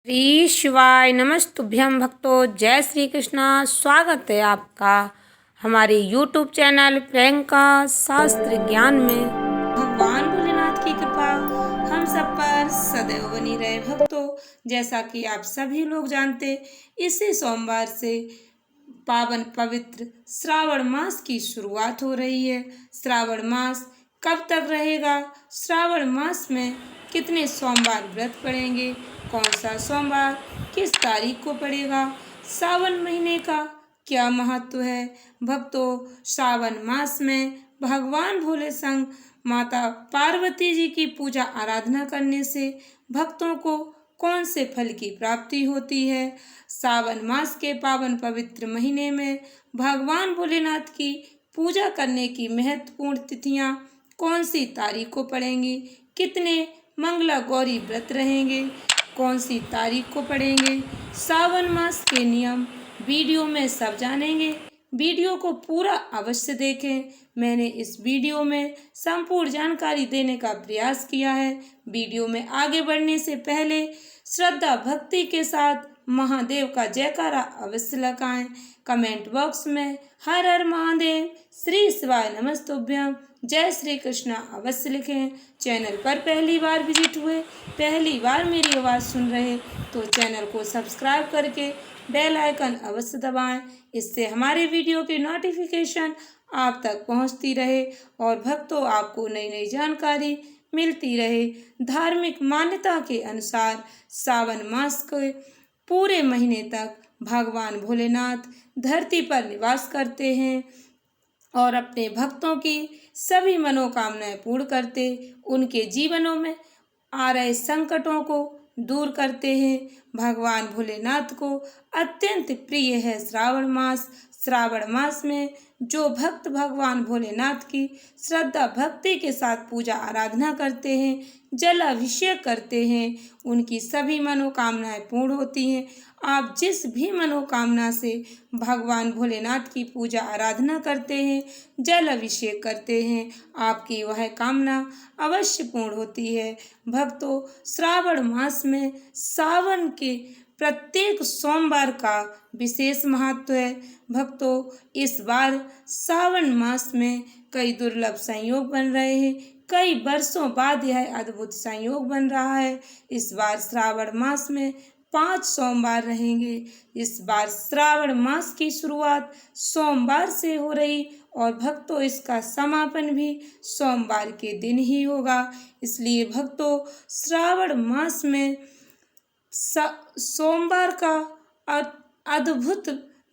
श्री शिवाय नमस्तुभ्यं भक्तों। जय श्री कृष्णा। स्वागत है आपका हमारे YouTube चैनल प्रियंका शास्त्र ज्ञान में। भगवान भोलेनाथ की कृपा हम सब पर सदैव बनी रहे भक्तों। जैसा कि आप सभी लोग जानते, इसी सोमवार से पावन पवित्र श्रावण मास की शुरुआत हो रही है। श्रावण मास कब तक रहेगा? श्रावण मास में कितने सोमवार व्रत पड़ेंगे? कौन सा सोमवार किस तारीख को पड़ेगा? सावन महीने का क्या महत्व है? भक्तों, श्रावण मास में भगवान भोले संग माता पार्वती जी की पूजा आराधना करने से भक्तों को कौन से फल की प्राप्ति होती है? सावन मास के पावन पवित्र महीने में भगवान भोलेनाथ की पूजा करने की महत्वपूर्ण तिथियां कौन सी तारीख को पड़ेंगी? कितने मंगला गौरी व्रत रहेंगे? कौन सी तारीख को पड़ेंगे? सावन मास के नियम वीडियो में सब जानेंगे। वीडियो को पूरा अवश्य देखें। मैंने इस वीडियो में संपूर्ण जानकारी देने का प्रयास किया है। वीडियो में आगे बढ़ने से पहले श्रद्धा भक्ति के साथ महादेव का जयकारा अवश्य लगाएं। कमेंट बॉक्स में हर हर महादेव, श्री शिवाय नमस्तुभ्यं, जय श्री कृष्णा अवश्य लिखें। चैनल पर पहली बार विजिट हुए, पहली बार मेरी आवाज़ सुन रहे तो चैनल को सब्सक्राइब करके बेल आइकन अवश्य दबाएं। इससे हमारे वीडियो की नोटिफिकेशन आप तक पहुंचती रहे और भक्तों आपको नई नई जानकारी मिलती रहे। धार्मिक मान्यता के अनुसार सावन मास के पूरे महीने तक भगवान भोलेनाथ धरती पर निवास करते हैं और अपने भक्तों की सभी मनोकामनाएं पूर्ण करते, उनके जीवनों में आ रहे संकटों को दूर करते हैं। भगवान भोलेनाथ को अत्यंत प्रिय है श्रावण मास। श्रावण मास में जो भक्त भगवान भोलेनाथ की श्रद्धा भक्ति के साथ पूजा आराधना करते हैं, जल अभिषेक करते हैं, उनकी सभी मनोकामनाएं पूर्ण होती हैं। आप जिस भी मनोकामना से भगवान भोलेनाथ की पूजा आराधना करते हैं, जल अभिषेक करते हैं, आपकी वह कामना अवश्य पूर्ण होती है। भक्तों, श्रावण मास में सावन के प्रत्येक सोमवार का विशेष महत्व है। भक्तों, इस बार सावन मास में कई दुर्लभ संयोग बन रहे हैं। कई वर्षों बाद यह अद्भुत संयोग बन रहा है। इस बार श्रावण मास में 5 सोमवार रहेंगे। इस बार श्रावण मास की शुरुआत सोमवार से हो रही और भक्तों इसका समापन भी सोमवार के दिन ही होगा। इसलिए भक्तों, श्रावण मास में सोमवार का अद्भुत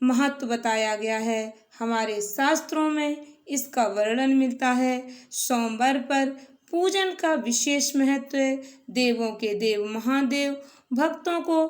महत्व बताया गया है। हमारे शास्त्रों में इसका वर्णन मिलता है। सोमवार पर पूजन का विशेष महत्व है। देवों के देव महादेव भक्तों को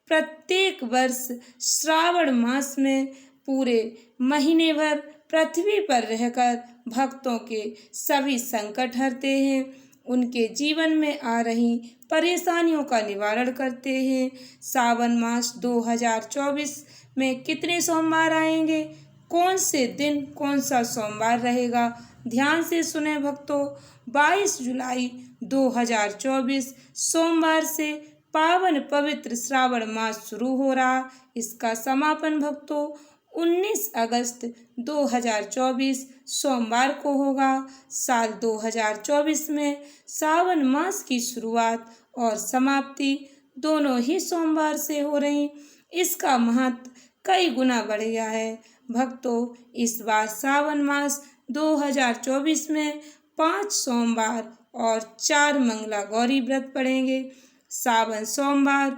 प्रत्येक वर्ष श्रावण मास में पूरे महीने भर पृथ्वी पर रहकर भक्तों के सभी संकट हरते हैं, उनके जीवन में आ रही परेशानियों का निवारण करते हैं। सावन मास 2024 में कितने सोमवार आएंगे? कौन से दिन कौन सा सोमवार रहेगा? ध्यान से सुने भक्तों। 22 जुलाई 2024 सोमवार से पावन पवित्र श्रावण मास शुरू हो रहा। इसका समापन भक्तों 19 अगस्त 2024 सोमवार को होगा। साल 2024 में सावन मास की शुरुआत और समाप्ति दोनों ही सोमवार से हो रही। इसका महत्व कई गुना बढ़ गया है। भक्तों, इस बार सावन मास 2024 में 5 सोमवार और 4 मंगला गौरी व्रत पड़ेंगे। सावन सोमवार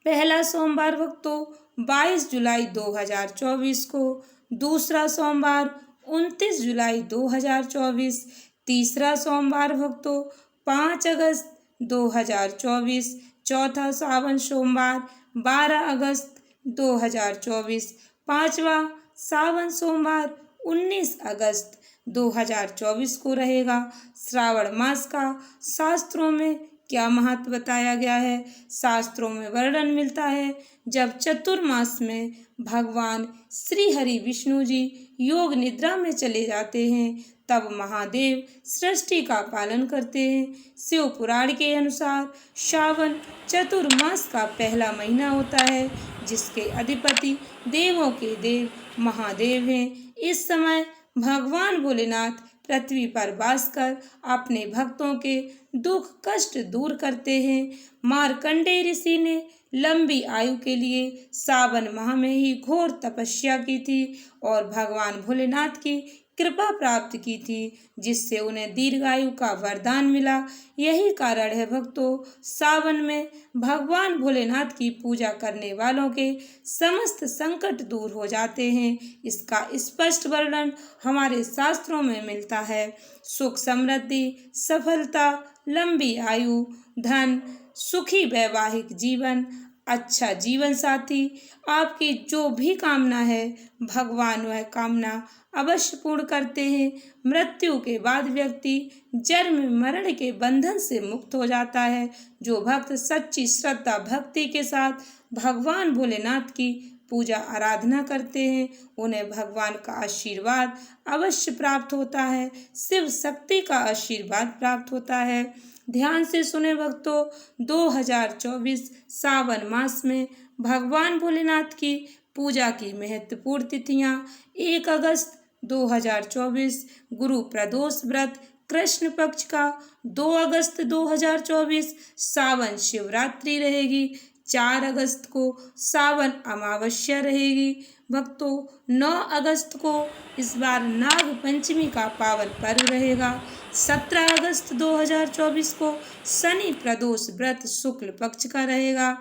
पहला सोमवार भक्तों 22 जुलाई 2024 को, दूसरा सोमवार 29 जुलाई 2024, तीसरा सोमवार भक्तों 5 अगस्त 2024, चौथा सावन सोमवार 12 अगस्त 2024, पांचवा सावन सोमवार 19 अगस्त 2024 को रहेगा। श्रावण मास का शास्त्रों में क्या महत्व बताया गया है। शास्त्रों में वर्णन मिलता है, जब चतुर्मास में भगवान श्री हरि विष्णु जी योग निद्रा में चले जाते हैं, तब महादेव सृष्टि का पालन करते हैं। शिव पुराण के अनुसार श्रावण चतुर्मास का पहला महीना होता है, जिसके अधिपति देवों के देव महादेव हैं। इस समय भगवान भोलेनाथ पृथ्वी पर वास कर अपने भक्तों के दुख कष्ट दूर करते हैं। मार्कंडेय ऋषि ने लंबी आयु के लिए सावन माह में ही घोर तपस्या की थी और भगवान भोलेनाथ की कृपा प्राप्त की थी, जिससे उन्हें दीर्घायु का वरदान मिला। यही कारण है भक्तों, सावन में भगवान भोलेनाथ की पूजा करने वालों के समस्त संकट दूर हो जाते हैं। इसका स्पष्ट वर्णन हमारे शास्त्रों में मिलता है। सुख समृद्धि, सफलता, लंबी आयु, धन, सुखी वैवाहिक जीवन, अच्छा जीवन साथी, आपकी जो भी कामना है भगवान वह कामना अवश्य पूर्ण करते हैं। मृत्यु के बाद व्यक्ति जन्म मरण के बंधन से मुक्त हो जाता है। जो भक्त सच्ची श्रद्धा भक्ति के साथ भगवान भोलेनाथ की पूजा आराधना करते हैं, उन्हें भगवान का आशीर्वाद अवश्य प्राप्त होता है, शिव शक्ति का आशीर्वाद प्राप्त होता है। ध्यान से सुने भक्तों, 2024 सावन मास में भगवान भोलेनाथ की पूजा की महत्वपूर्ण तिथियां 1 अगस्त 2024 गुरु प्रदोष व्रत कृष्ण पक्ष का, 2 अगस्त 2024 सावन शिवरात्रि रहेगी, 4 अगस्त को सावन अमावस्या रहेगी। भक्तों 9 अगस्त को इस बार नाग पंचमी का पावन पर्व रहेगा। 17 अगस्त 2024 को शनि प्रदोष व्रत शुक्ल पक्ष का रहेगा।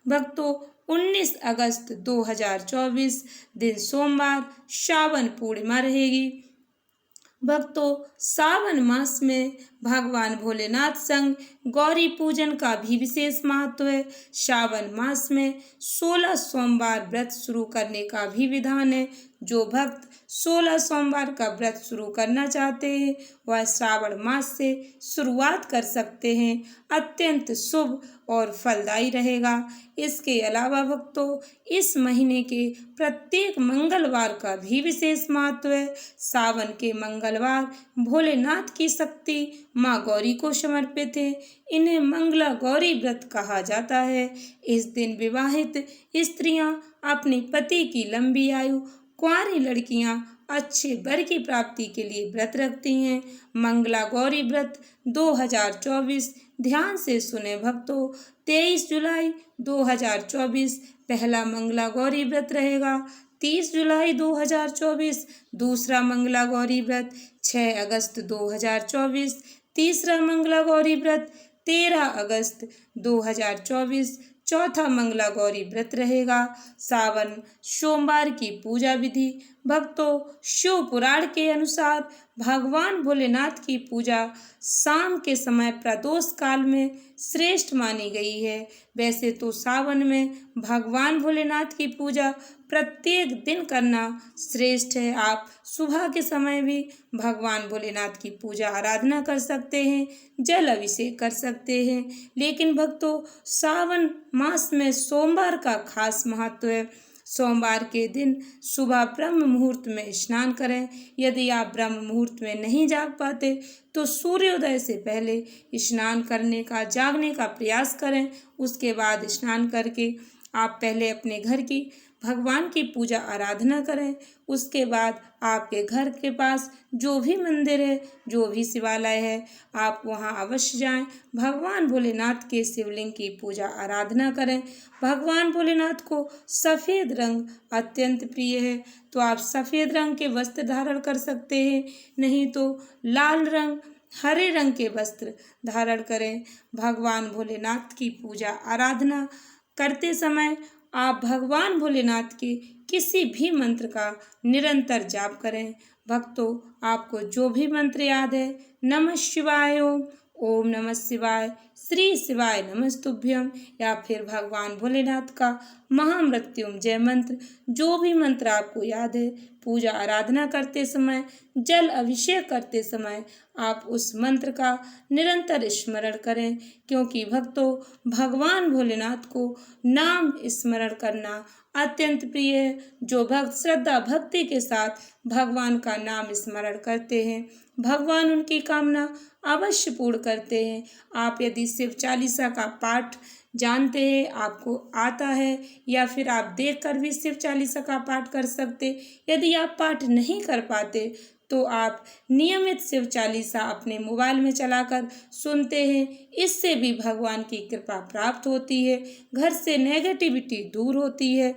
भक्तों 19 अगस्त 2024 दिन सोमवार श्रावण पूर्णिमा रहेगी। भक्तों सावन मास में भगवान भोलेनाथ संग गौरी पूजन का भी विशेष महत्व है। श्रावण मास में 16 सोमवार व्रत शुरू करने का भी विधान है। जो भक्त 16 सोमवार का व्रत शुरू करना चाहते हैं वह श्रावण मास से शुरुआत कर सकते हैं। अत्यंत शुभ और फलदायी रहेगा। इसके अलावा भक्तों इस महीने के प्रत्येक मंगलवार का भी विशेष महत्व है। सावन के मंगलवार भोलेनाथ की शक्ति माँ गौरी को समर्पित है। इन्हें मंगला गौरी व्रत कहा जाता है। इस दिन विवाहित स्त्रियां अपने पति की लंबी आयु, कुंवारी लड़कियां अच्छे वर की प्राप्ति के लिए व्रत रखती हैं। मंगला गौरी व्रत 2024 ध्यान से सुने भक्तों, 23 जुलाई 2024 पहला मंगला गौरी व्रत रहेगा। 30 जुलाई 2024 दूसरा मंगला गौरी व्रत, 6 अगस्त 2024 तीसरा मंगला गौरी व्रत, 13 अगस्त 2024 चौथा मंगला गौरी व्रत रहेगा। सावन सोमवार की पूजा विधि। भक्तों शिव पुराण के अनुसार भगवान भोलेनाथ की पूजा शाम के समय प्रदोष काल में श्रेष्ठ मानी गई है। वैसे तो सावन में भगवान भोलेनाथ की पूजा प्रत्येक दिन करना श्रेष्ठ है। आप सुबह के समय भी भगवान भोलेनाथ की पूजा आराधना कर सकते हैं, जल अभिषेक कर सकते हैं। लेकिन भक्तों सावन मास में सोमवार का खास महत्व है। सोमवार के दिन सुबह ब्रह्म मुहूर्त में स्नान करें। यदि आप ब्रह्म मुहूर्त में नहीं जाग पाते तो सूर्योदय से पहले स्नान करने का, जागने का प्रयास करें। उसके बाद स्नान करके आप पहले अपने घर की भगवान की पूजा आराधना करें। उसके बाद आपके घर के पास जो भी मंदिर है, जो भी शिवालय है, आप वहां अवश्य जाएं। भगवान भोलेनाथ के शिवलिंग की पूजा आराधना करें। भगवान भोलेनाथ को सफ़ेद रंग अत्यंत प्रिय है, तो आप सफ़ेद रंग के वस्त्र धारण कर सकते हैं, नहीं तो लाल रंग, हरे रंग के वस्त्र धारण करें। भगवान भोलेनाथ की पूजा आराधना करते समय आप भगवान भोलेनाथ के किसी भी मंत्र का निरंतर जाप करें। भक्तों आपको जो भी मंत्र याद है, नमः शिवाय ओम, ओम नमः शिवाय, श्री शिवाय नमस्तुभ्यम या फिर भगवान भोलेनाथ का महामृत्युंजय मंत्र, जो भी मंत्र आपको याद है, पूजा आराधना करते समय, जल अभिषेक करते समय आप उस मंत्र का निरंतर स्मरण करें, क्योंकि भक्तों भगवान भोलेनाथ को नाम स्मरण करना अत्यंत प्रिय है। जो भक्त श्रद्धा भक्ति के साथ भगवान का नाम स्मरण करते हैं, भगवान उनकी कामना अवश्य पूर्ण करते हैं। आप यदि शिव चालीसा का पाठ जानते हैं, आपको आता है, या फिर आप देखकर भी शिव चालीसा का पाठ कर सकते। यदि आप पाठ नहीं कर पाते तो आप नियमित शिव चालीसा अपने मोबाइल में चलाकर सुनते हैं, इससे भी भगवान की कृपा प्राप्त होती है, घर से नेगेटिविटी दूर होती है।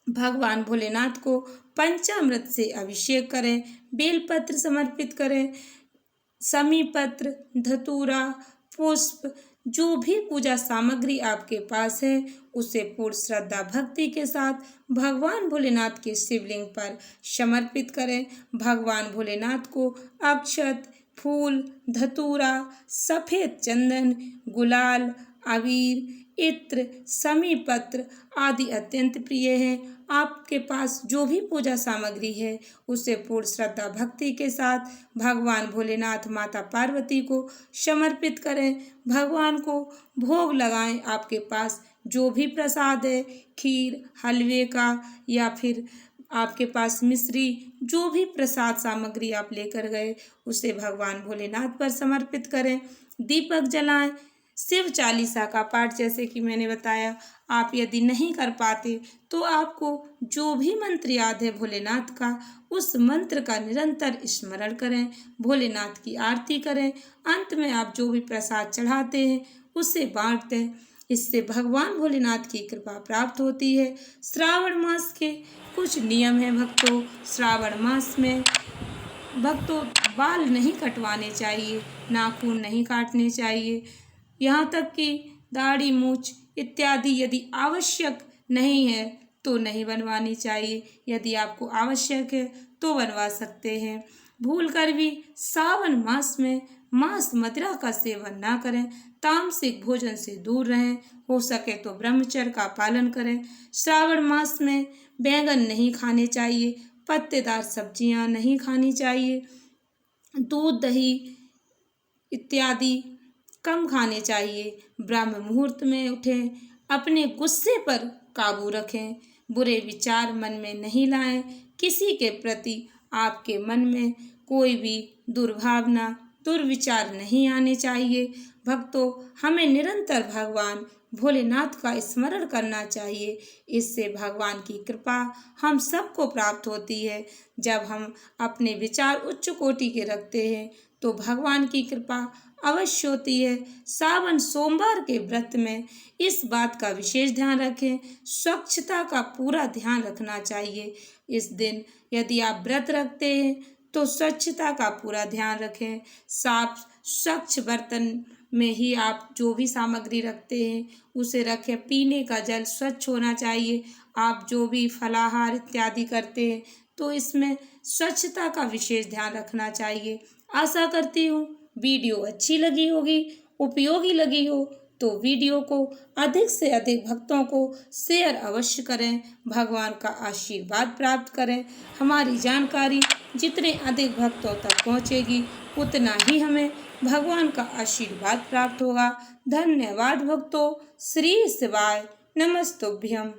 भगवान भोलेनाथ को पंचामृत से अभिषेक करें, बेलपत्र समर्पित करें, समी पत्र, धतूरा, पुष्प, जो भी पूजा सामग्री आपके पास है उसे पूर्ण श्रद्धा भक्ति के साथ भगवान भोलेनाथ के शिवलिंग पर समर्पित करें। भगवान भोलेनाथ को अक्षत, फूल, धतूरा, सफ़ेद चंदन, गुलाल, अबीर, इत्र, समी पत्र आदि अत्यंत प्रिय हैं। आपके पास जो भी पूजा सामग्री है उसे पूर्ण श्रद्धा भक्ति के साथ भगवान भोलेनाथ, माता पार्वती को समर्पित करें, भगवान को भोग लगाएं। आपके पास जो भी प्रसाद है, खीर, हलवे का, या फिर आपके पास मिश्री, जो भी प्रसाद सामग्री आप लेकर गए उसे भगवान भोलेनाथ पर समर्पित करें। दीपक जलाएं, शिव चालीसा का पाठ जैसे कि मैंने बताया, आप यदि नहीं कर पाते तो आपको जो भी मंत्र याद है भोलेनाथ का, उस मंत्र का निरंतर स्मरण करें, भोलेनाथ की आरती करें। अंत में आप जो भी प्रसाद चढ़ाते हैं उसे बांट दें, इससे भगवान भोलेनाथ की कृपा प्राप्त होती है। श्रावण मास के कुछ नियम हैं भक्तों। श्रावण मास में भक्तों बाल नहीं कटवाने चाहिए, नाखून नहीं काटने चाहिए, यहाँ तक कि दाढ़ी, मूछ इत्यादि यदि आवश्यक नहीं है तो नहीं बनवानी चाहिए। यदि आपको आवश्यक है तो बनवा सकते हैं। भूलकर भी सावन मास में मांस मदिरा का सेवन ना करें, तामसिक भोजन से दूर रहें, हो सके तो ब्रह्मचर्य का पालन करें। श्रावण मास में बैंगन नहीं खाने चाहिए, पत्तेदार सब्जियां नहीं खानी चाहिए, दूध, दही इत्यादि कम खाने चाहिए। ब्रह्म मुहूर्त में उठें, अपने गुस्से पर काबू रखें, बुरे विचार मन में नहीं लाएं, किसी के प्रति आपके मन में कोई भी दुर्भावना, दुर्विचार नहीं आने चाहिए। भक्तों हमें निरंतर भगवान भोलेनाथ का स्मरण करना चाहिए, इससे भगवान की कृपा हम सबको प्राप्त होती है। जब हम अपने विचार उच्च कोटि के रखते हैं तो भगवान की कृपा अवश्य होती है। सावन सोमवार के व्रत में इस बात का विशेष ध्यान रखें, स्वच्छता का पूरा ध्यान रखना चाहिए। इस दिन यदि आप व्रत रखते हैं तो स्वच्छता का पूरा ध्यान रखें। साफ स्वच्छ बर्तन में ही आप जो भी सामग्री रखते हैं उसे रखें। पीने का जल स्वच्छ होना चाहिए। आप जो भी फलाहार इत्यादि करते हैं तो इसमें स्वच्छता का विशेष ध्यान रखना चाहिए। आशा करती हूँ वीडियो अच्छी लगी होगी, उपयोगी लगी हो तो वीडियो को अधिक से अधिक भक्तों को शेयर अवश्य करें। भगवान का आशीर्वाद प्राप्त करें। हमारी जानकारी जितने अधिक भक्तों तक पहुँचेगी उतना ही हमें भगवान का आशीर्वाद प्राप्त होगा। धन्यवाद भक्तों। श्री शिवाय नमस्तुभ्यम।